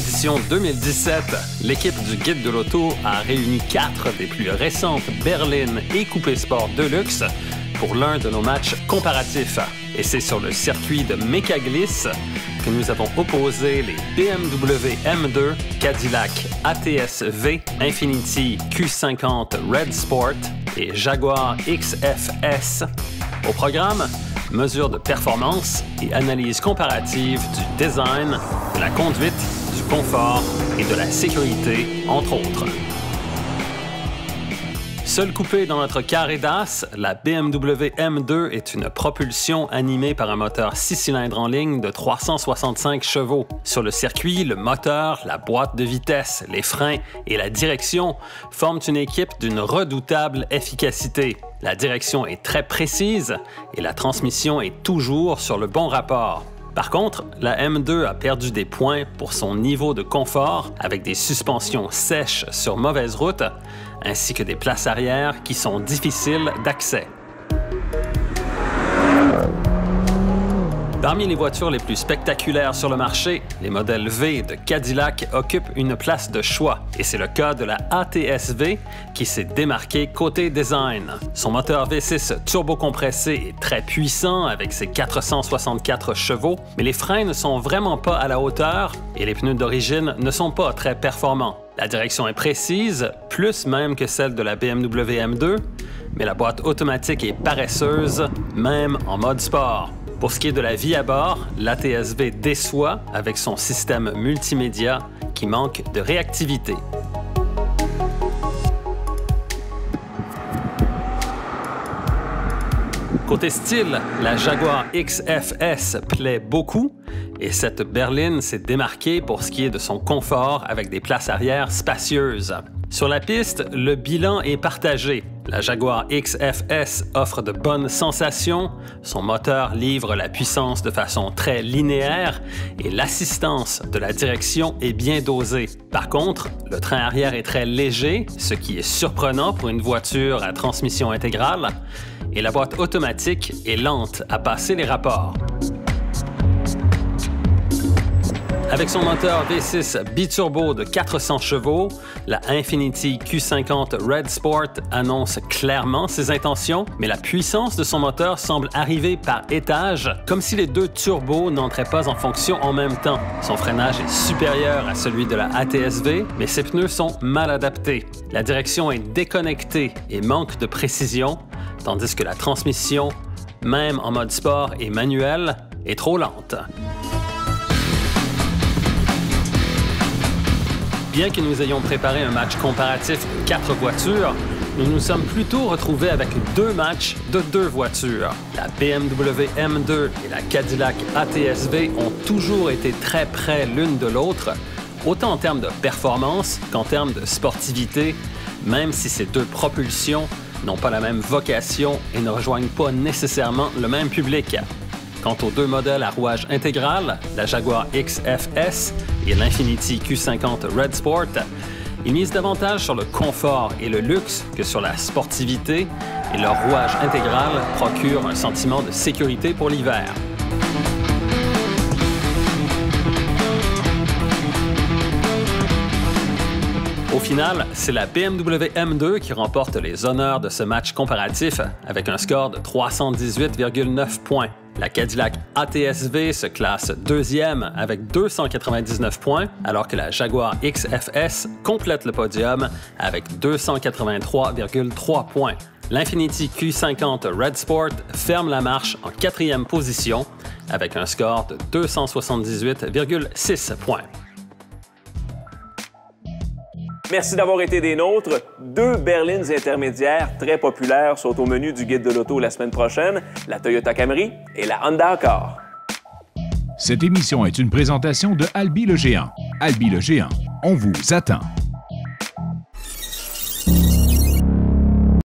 édition 2017, l'équipe du Guide de l'auto a réuni 4 des plus récentes berlines et coupés sport de luxe pour l'un de nos matchs comparatifs. Et c'est sur le circuit de Mécaglice que nous avons opposé les BMW M2, Cadillac ATS-V, Infiniti Q50 Red Sport et Jaguar XFS. Au programme, mesures de performance et analyse comparative du design, de la conduite, du confort et de la sécurité, entre autres. Seul coupé dans notre carré d'as, la BMW M2 est une propulsion animée par un moteur 6 cylindres en ligne de 365 chevaux. Sur le circuit, le moteur, la boîte de vitesse, les freins et la direction forment une équipe d'une redoutable efficacité. La direction est très précise et la transmission est toujours sur le bon rapport. Par contre, la M2 a perdu des points pour son niveau de confort avec des suspensions sèches sur mauvaise route, ainsi que des places arrière qui sont difficiles d'accès. Parmi les voitures les plus spectaculaires sur le marché, les modèles V de Cadillac occupent une place de choix, et c'est le cas de la ATS-V qui s'est démarquée côté design. Son moteur V6 turbocompressé est très puissant avec ses 464 chevaux, mais les freins ne sont vraiment pas à la hauteur et les pneus d'origine ne sont pas très performants. La direction est précise, plus même que celle de la BMW M2, mais la boîte automatique est paresseuse, même en mode sport. Pour ce qui est de la vie à bord, l'ATS-V déçoit avec son système multimédia qui manque de réactivité. Côté style, la Jaguar XFS plaît beaucoup et cette berline s'est démarquée pour ce qui est de son confort avec des places arrière spacieuses. Sur la piste, le bilan est partagé. La Jaguar XFS offre de bonnes sensations, son moteur livre la puissance de façon très linéaire et l'assistance de la direction est bien dosée. Par contre, le train arrière est très léger, ce qui est surprenant pour une voiture à transmission intégrale, et la boîte automatique est lente à passer les rapports. Avec son moteur V6 biturbo de 400 chevaux, la Infiniti Q50 Red Sport annonce clairement ses intentions, mais la puissance de son moteur semble arriver par étages, comme si les deux turbos n'entraient pas en fonction en même temps. Son freinage est supérieur à celui de la ATS-V, mais ses pneus sont mal adaptés. La direction est déconnectée et manque de précision, tandis que la transmission, même en mode sport et manuel, est trop lente. Bien que nous ayons préparé un match comparatif de 4 voitures, nous nous sommes plutôt retrouvés avec 2 matchs de 2 voitures. La BMW M2 et la Cadillac ATS-V ont toujours été très près l'une de l'autre, autant en termes de performance qu'en termes de sportivité, même si ces deux propulsions n'ont pas la même vocation et ne rejoignent pas nécessairement le même public. Quant aux 2 modèles à rouage intégral, la Jaguar XFS et l'Infiniti Q50 Red Sport, ils misent davantage sur le confort et le luxe que sur la sportivité, et leur rouage intégral procure un sentiment de sécurité pour l'hiver. Au final, c'est la BMW M2 qui remporte les honneurs de ce match comparatif avec un score de 318,9 points. La Cadillac ATS-V se classe 2e avec 299 points, alors que la Jaguar XFS complète le podium avec 283,3 points. L'Infiniti Q50 Red Sport ferme la marche en 4e position avec un score de 278,6 points. Merci d'avoir été des nôtres. 2 berlines intermédiaires très populaires sont au menu du Guide de l'auto la semaine prochaine, la Toyota Camry et la Honda Accord. Cette émission est une présentation de Albi le Géant. Albi le Géant, on vous attend.